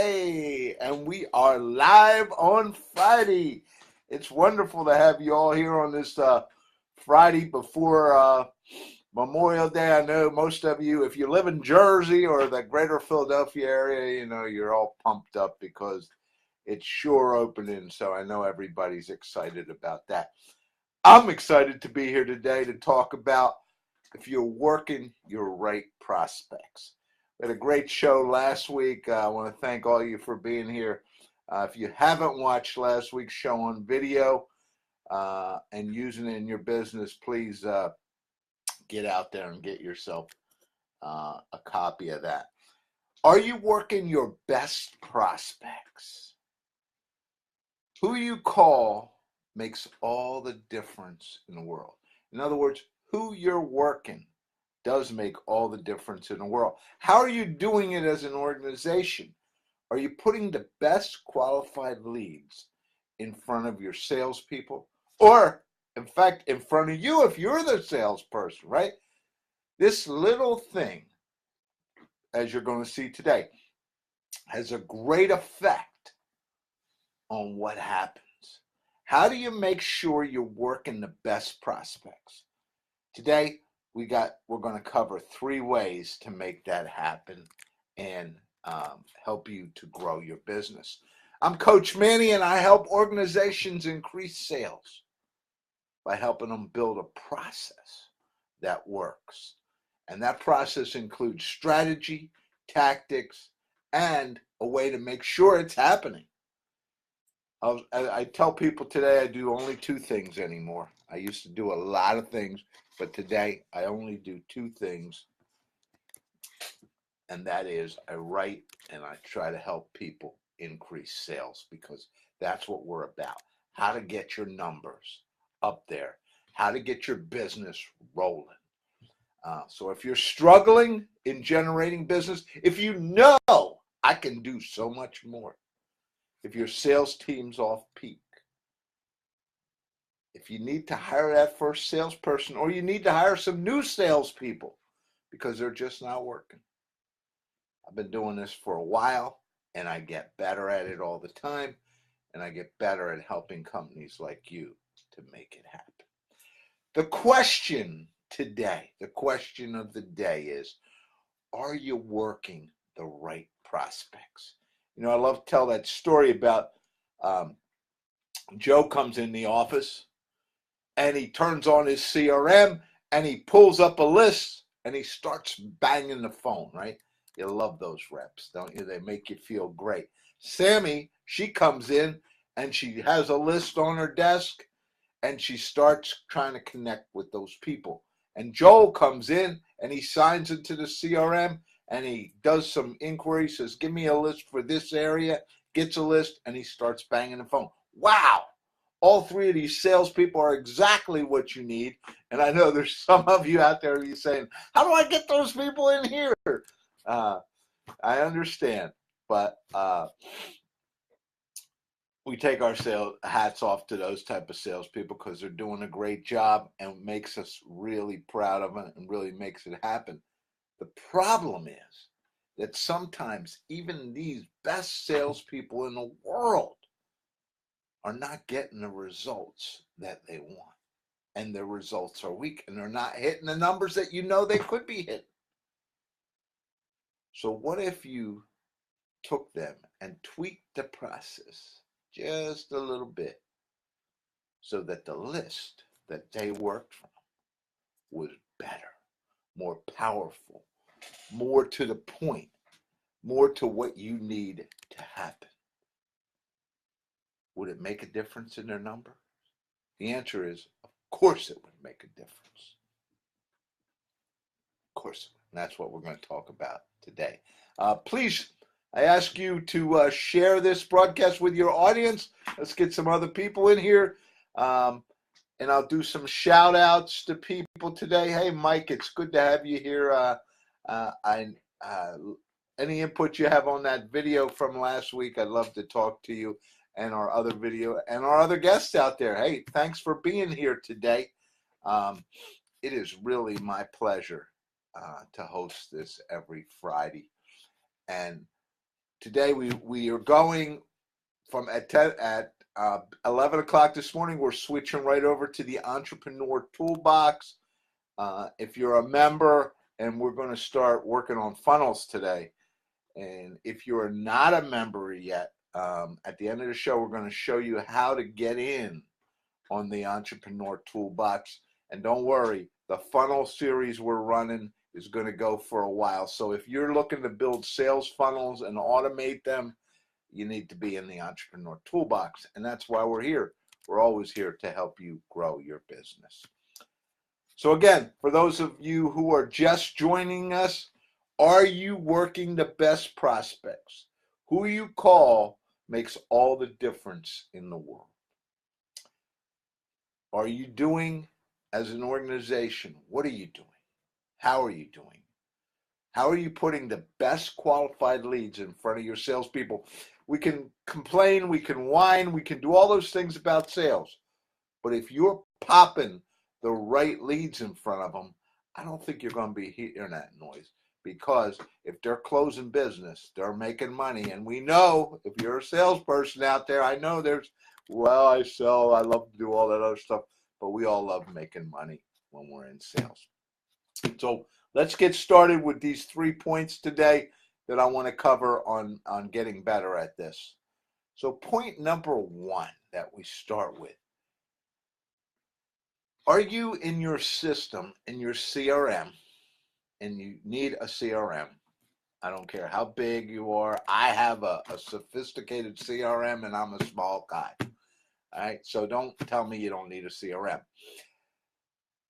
Hey, and we are live on Friday. It's wonderful to have you all here on this Friday before Memorial Day. I know most of you, if you live in Jersey or the greater Philadelphia area, you're all pumped up because it's sure opening. So I know everybody's excited about that. I'm excited to be here today to talk about if you're working your right prospects. We had a great show last week. I want to thank all of you for being here. If you haven't watched last week's show on video and using it in your business, please get out there and get yourself a copy of that. Are you working your best prospects? Who you call makes all the difference in the world. In other words, who you're working does make all the difference in the world. How are you doing it as an organization? Are you putting the best qualified leads in front of your salespeople? Or, in fact, in front of you if you're the salesperson, right? This little thing, as you're going to see today, has a great effect on what happens. How do you make sure you're working the best prospects? Today, we're going to cover 3 ways to make that happen and help you to grow your business. I'm Coach Manny, and I help organizations increase sales by helping them build a process that works. And that process includes strategy, tactics, and a way to make sure it's happening. I tell people today I do only 2 things anymore. I used to do a lot of things, but today I only do 2 things, and that is I write and I try to help people increase sales, because that's what we're about. How to get your numbers up there, how to get your business rolling. So if you're struggling in generating business, if you know I can do so much more, if your sales team's off peak, if you need to hire that first salesperson, or you need to hire some new salespeople because they're just not working. I've been doing this for a while, and I get better at it all the time, and I get better at helping companies like you to make it happen. The question today, the question of the day is, are you working the right prospects? I love to tell that story about Joe comes in the office, and he turns on his CRM, and he pulls up a list, and he starts banging the phone, right? You love those reps, don't you? They make you feel great. Sammy, she comes in, and she has a list on her desk, and she starts trying to connect with those people. And Joel comes in, and he signs into the CRM, and he does some inquiries, says, give me a list for this area, gets a list, and he starts banging the phone. Wow! All 3 of these salespeople are exactly what you need. And I know there's some of you out there who's saying, how do I get those people in here? I understand, but we take our hats off to those type of salespeople because they're doing a great job and makes us really proud of them and really makes it happen. The problem is that sometimes even these best salespeople in the world are not getting the results that they want, and their results are weak, and they're not hitting the numbers that they could be hitting. So what if you took them and tweaked the process just a little bit so that the list that they worked from was better, more powerful, more to the point, more to what you need to happen? Would it make a difference in their number? The answer is, of course it would make a difference. Of course, and that's what we're going to talk about today. Please, I ask you to share this broadcast with your audience. Let's get some other people in here. And I'll do some shout outs to people today. Hey, Mike, it's good to have you here. Any input you have on that video from last week, I'd love to talk to you, and our other video and our other guests out there. Hey, thanks for being here today. It is really my pleasure to host this every Friday. And Today we are going from at 11 o'clock this morning. We're switching right over to the Entrepreneur Toolbox. If you're a member, and we're going to start working on funnels today. And if you're not a member yet, at the end of the show, we're going to show you how to get in on the Entrepreneur Toolbox. And don't worry, the funnel series we're running is going to go for a while. So if you're looking to build sales funnels and automate them, you need to be in the Entrepreneur Toolbox. And that's why we're here. We're always here to help you grow your business. So again, for those of you who are just joining us, are you working the best prospects? Who you call makes all the difference in the world. Are you doing as an organization? What are you doing? How are you doing? How are you putting the best qualified leads in front of your salespeople? We can complain, we can whine, we can do all those things about sales. But if you're popping the right leads in front of them, I don't think you're going to be hearing that noise. Because if they're closing business, they're making money. And we know, if you're a salesperson out there, I know I sell, I love to do all that other stuff, but we all love making money when we're in sales. So let's get started with these 3 points today that I want to cover on getting better at this. So point number 1 that we start with. Are you in your system, in your CRM, and you need a CRM? I don't care how big you are. I have a sophisticated CRM and I'm a small guy. All right, so don't tell me you don't need a CRM.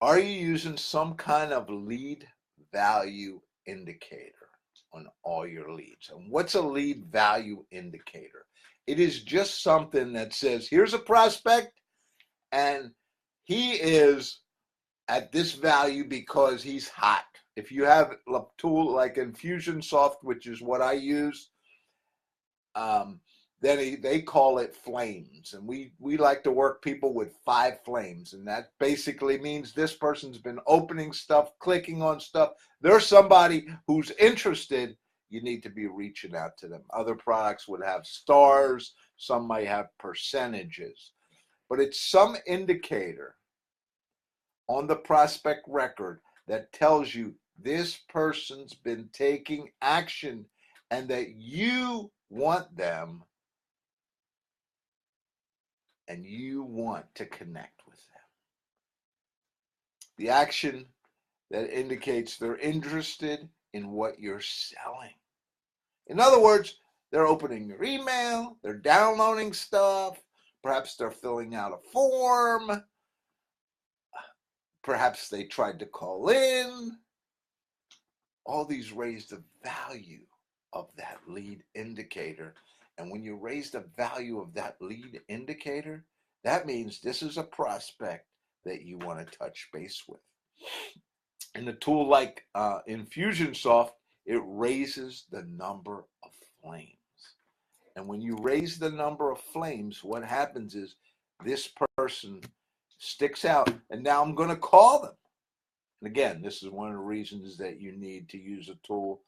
Are you using some kind of lead value indicator on all your leads? And what's a lead value indicator? It is just something that says, here's a prospect and he is at this value because he's hot. If you have a tool like Infusionsoft, which is what I use, then they call it flames. And we like to work people with 5 flames. And that basically means this person's been opening stuff, clicking on stuff. There's somebody who's interested. You need to be reaching out to them. Other products would have stars. Some might have percentages. But it's some indicator on the prospect record that tells you this person's been taking action and that you want them and you want to connect with them. The action that indicates they're interested in what you're selling. In other words, they're opening your email, they're downloading stuff, perhaps they're filling out a form, perhaps they tried to call in. All these raise the value of that lead indicator. And when you raise the value of that lead indicator, that means this is a prospect that you want to touch base with. In a tool like Infusionsoft, it raises the number of flames. And when you raise the number of flames, what happens is this person sticks out. And now I'm going to call them. And again, this is one of the reasons that you need to use a tool,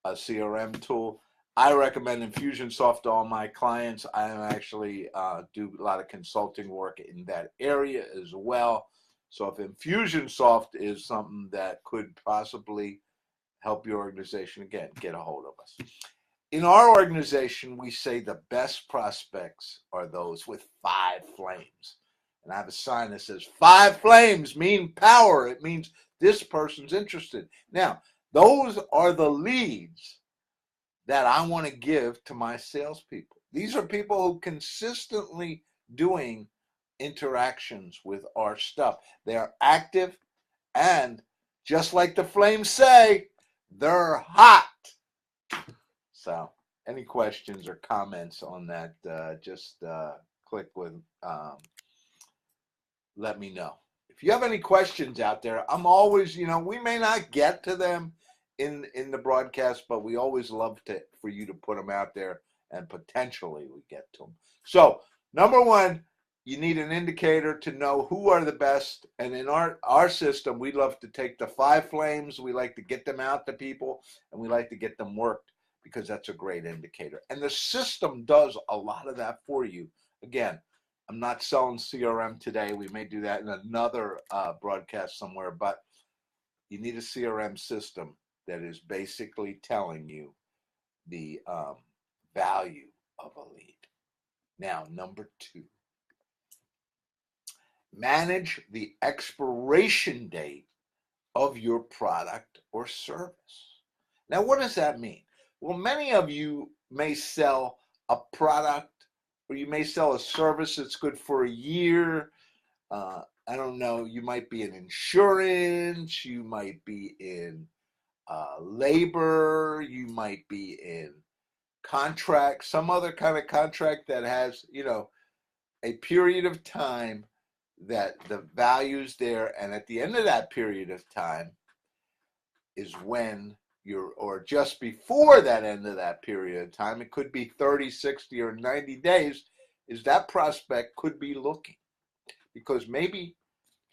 a CRM tool. I recommend Infusionsoft to all my clients. I actually do a lot of consulting work in that area as well. So if Infusionsoft is something that could possibly help your organization, again, get a hold of us. In our organization, we say the best prospects are those with 5 flames. And I have a sign that says 5 flames mean power. It means this person's interested. Now, those are the leads that I want to give to my salespeople. These are people who consistently doing interactions with our stuff. They're active, and just like the flames say, they're hot. So any questions or comments on that, just click with let me know. If you have any questions out there, I'm always, we may not get to them in the broadcast, but we always love for you to put them out there, and potentially we get to them. So number 1, you need an indicator to know who are the best. And in our system, we love to take the 5 flames. We like to get them out to people, and we like to get them worked. because that's a great indicator. And the system does a lot of that for you. Again, I'm not selling CRM today. We may do that in another broadcast somewhere, but you need a CRM system that is basically telling you the value of a lead. Now, number 2, manage the expiration date of your product or service. Now, what does that mean? Well, many of you may sell a product or you may sell a service that's good for a year. I don't know, you might be in insurance, you might be in labor, you might be in contract, some other kind of contract that has, a period of time that the value's there, and at the end of that period of time is when or just before that end of that period of time, it could be 30, 60, or 90 days, is that prospect could be looking because maybe,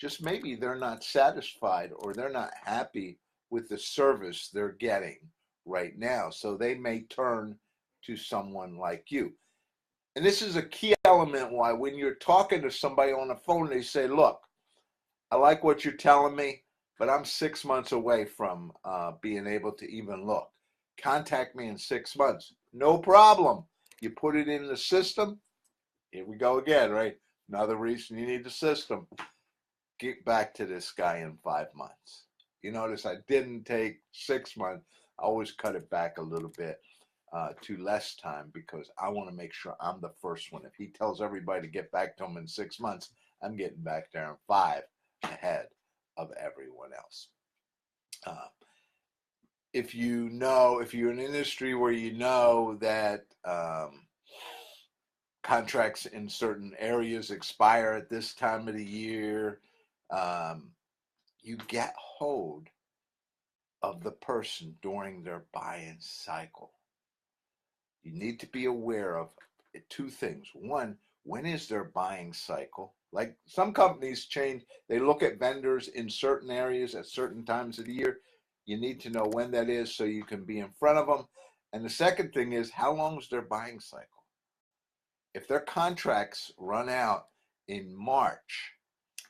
just maybe, they're not satisfied or they're not happy with the service they're getting right now. So they may turn to someone like you. And this is a key element why when you're talking to somebody on the phone, they say, look, I like what you're telling me, but I'm 6 months away from being able to even look. Contact me in 6 months. No problem. You put it in the system. Here we go again, right? Another reason you need the system. Get back to this guy in 5 months. You notice I didn't take 6 months. I always cut it back a little bit to less time because I want to make sure I'm the first one. If he tells everybody to get back to him in 6 months, I'm getting back there in 5 ahead of everyone else. If you're in an industry where you know that contracts in certain areas expire at this time of the year, you get hold of the person during their buying cycle. You need to be aware of 2 things. One, when is their buying cycle? Like some companies change, they look at vendors in certain areas at certain times of the year. You need to know when that is so you can be in front of them. And the second thing is, how long is their buying cycle? If their contracts run out in March,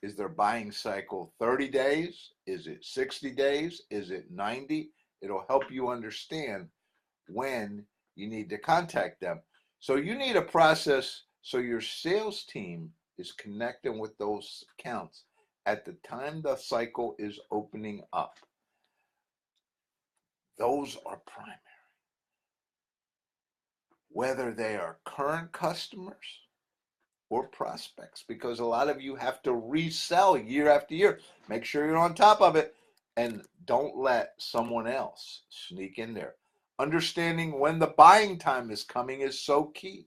is their buying cycle 30 days? Is it 60 days? Is it 90? It'll help you understand when you need to contact them. So you need a process so your sales team is connecting with those accounts at the time the cycle is opening up. Those are primary. Whether they are current customers or prospects, because a lot of you have to resell year after year. Make sure you're on top of it and don't let someone else sneak in there. Understanding when the buying time is coming is so key.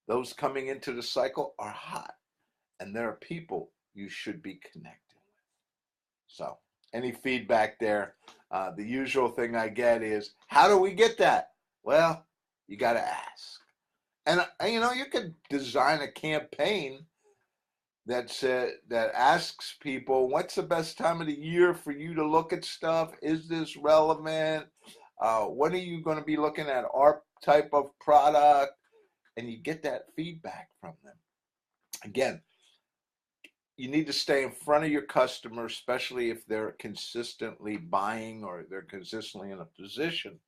Those coming into the cycle are hot, and there are people you should be connecting with. So, any feedback there? The usual thing I get is, how do we get that? Well, you got to ask. And you could design a campaign that asks people, what's the best time of the year for you to look at stuff? Is this relevant? When are you going to be looking at our type of product? And you get that feedback from them. Again, you need to stay in front of your customer, especially if they're consistently buying or they're consistently in a position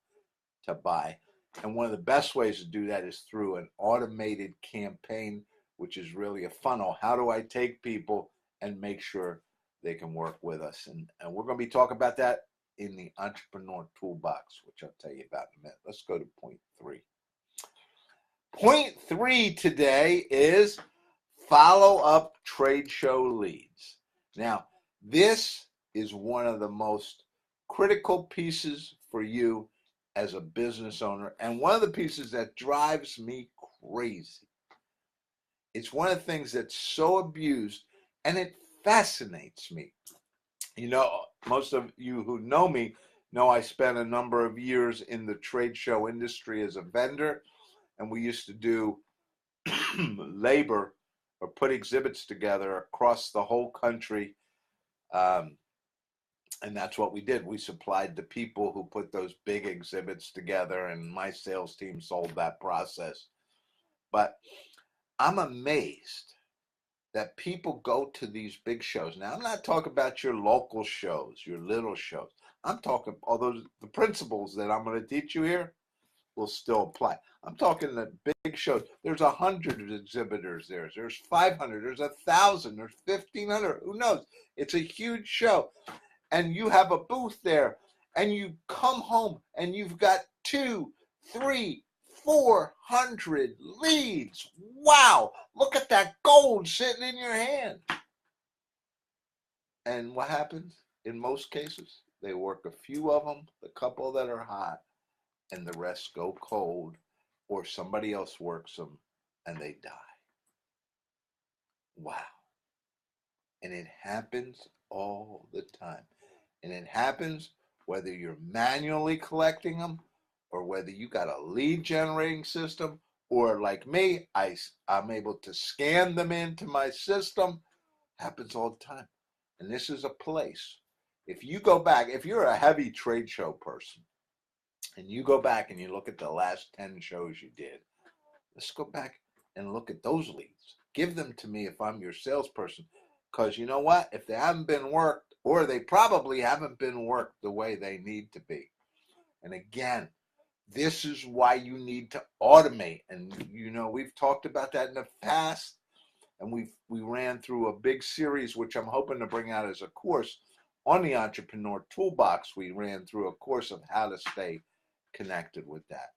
to buy. And one of the best ways to do that is through an automated campaign, which is really a funnel. How do I take people and make sure they can work with us? And we're going to be talking about that in the Entrepreneur Toolbox, which I'll tell you about in a minute. Let's go to point 3. Point 3 today is follow up trade show leads. Now, this is one of the most critical pieces for you as a business owner, and one of the pieces that drives me crazy. It's one of the things that's so abused, and it fascinates me. Most of you who know me know I spent a number of years in the trade show industry as a vendor, and we used to do labor or put exhibits together across the whole country. And that's what we did. We supplied the people who put those big exhibits together, and my sales team sold that process. But I'm amazed that people go to these big shows. Now, I'm not talking about your local shows, your little shows. I'm talking, although the principles that I'm going to teach you here will still apply. I'm talking the big shows. There's 100 exhibitors there. There's 500. There's 1,000. There's 1,500. Who knows? It's a huge show. And you have a booth there. And you come home and you've got 2, 3, 400 leads. Wow. Look at that gold sitting in your hand. And what happens? In most cases, they work a few of them, the couple that are hot, and the rest go cold, or somebody else works them and they die. Wow. And it happens all the time. And it happens whether you're manually collecting them or whether you got a lead generating system, or like me, I'm able to scan them into my system. Happens all the time. And this is a place. If you go back, if you're a heavy trade show person, and you go back and you look at the last 10 shows you did, let's go back and look at those leads. Give them to me if I'm your salesperson. Because you know what? If they haven't been worked, or they probably haven't been worked the way they need to be. And again, this is why you need to automate. And we've talked about that in the past. And we ran through a big series, which I'm hoping to bring out as a course on the Entrepreneur Toolbox. We ran through a course of how to stay connected with that.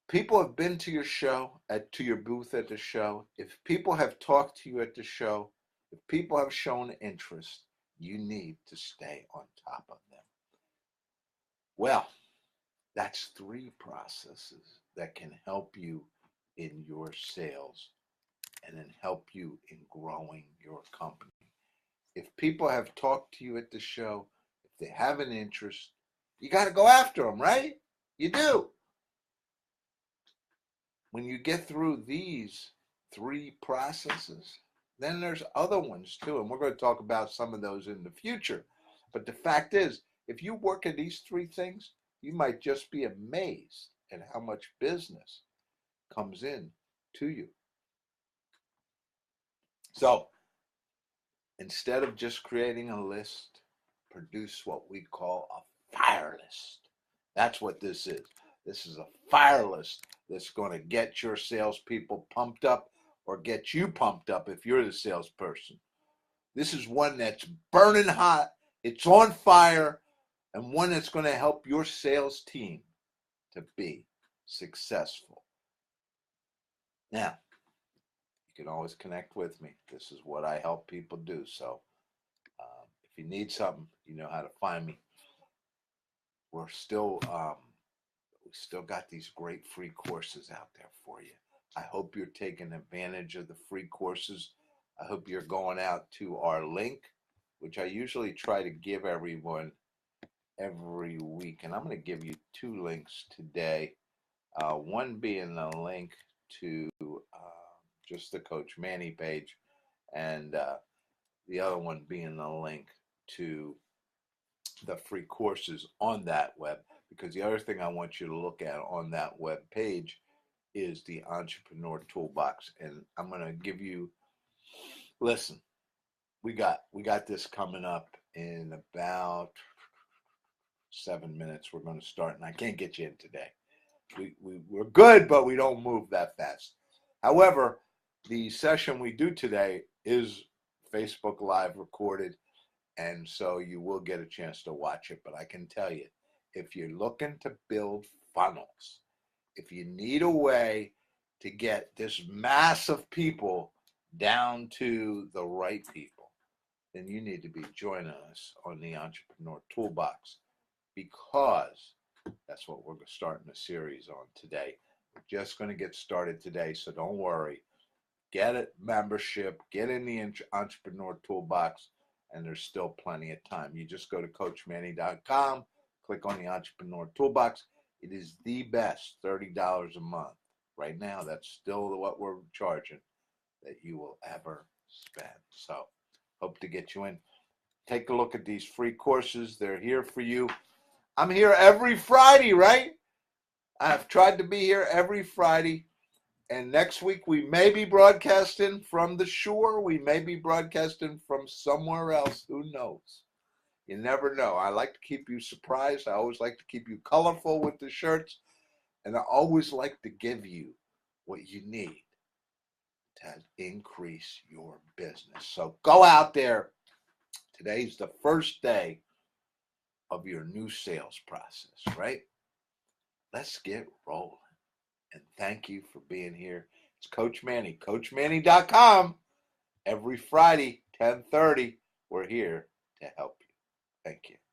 People have been to your show, to your booth at the show. If people have talked to you at the show, if people have shown interest, you need to stay on top of them. Well, that's 3 processes that can help you in your sales and then help you in growing your company. If people have talked to you at the show, if they have an interest, you got to go after them, right? You do. When you get through these 3 processes, then there's other ones too. And we're going to talk about some of those in the future. But the fact is, if you work at these 3 things, you might just be amazed at how much business comes in to you. So instead of just creating a list, produce what we call a fire list. That's what this is. This is a fire list that's going to get your salespeople pumped up, or get you pumped up if you're the salesperson. This is one that's burning hot, it's on fire, and one that's going to help your sales team to be successful. Now, you can always connect with me. This is what I help people do. So if you need something, you know how to find me. We're still we still got these great free courses out there for you. I hope you're taking advantage of the free courses. I hope you're going out to our link, which I usually try to give everyone every week. And I'm going to give you 2 links today. One being the link to just the Coach Manny page, and the other one being the link to the free courses on that web. Because the other thing I want you to look at on that web page is the Entrepreneur Toolbox. And I'm going to give you, listen, we got this coming up in about 7 minutes. We're going to start, and I can't get you in today. We're good, but we don't move that fast. However, the session we do today is Facebook Live recorded, and so you will get a chance to watch it. But I can tell you, if you're looking to build funnels, if you need a way to get this mass of people down to the right people, then you need to be joining us on the Entrepreneur Toolbox, because that's what we're starting a series on today. We're just going to get started today, so don't worry. Get a membership, get in the Entrepreneur Toolbox, and there's still plenty of time. You just go to CoachManny.com, click on the Entrepreneur Toolbox. It is the best $30 a month. Right now, that's still what we're charging that you will ever spend. So, hope to get you in. take a look at these free courses. They're here for you. I'm here every Friday, right? I've tried to be here every Friday. And next week we may be broadcasting from the shore. We may be broadcasting from somewhere else. Who knows? You never know. I like to keep you surprised. I always like to keep you colorful with the shirts. And I always like to give you what you need to increase your business. So go out there. Today's the first day of your new sales process, right? Let's get rolling. And thank you for being here. It's Coach Manny, CoachManny.com. Every Friday, 10:30, we're here to help you. Thank you.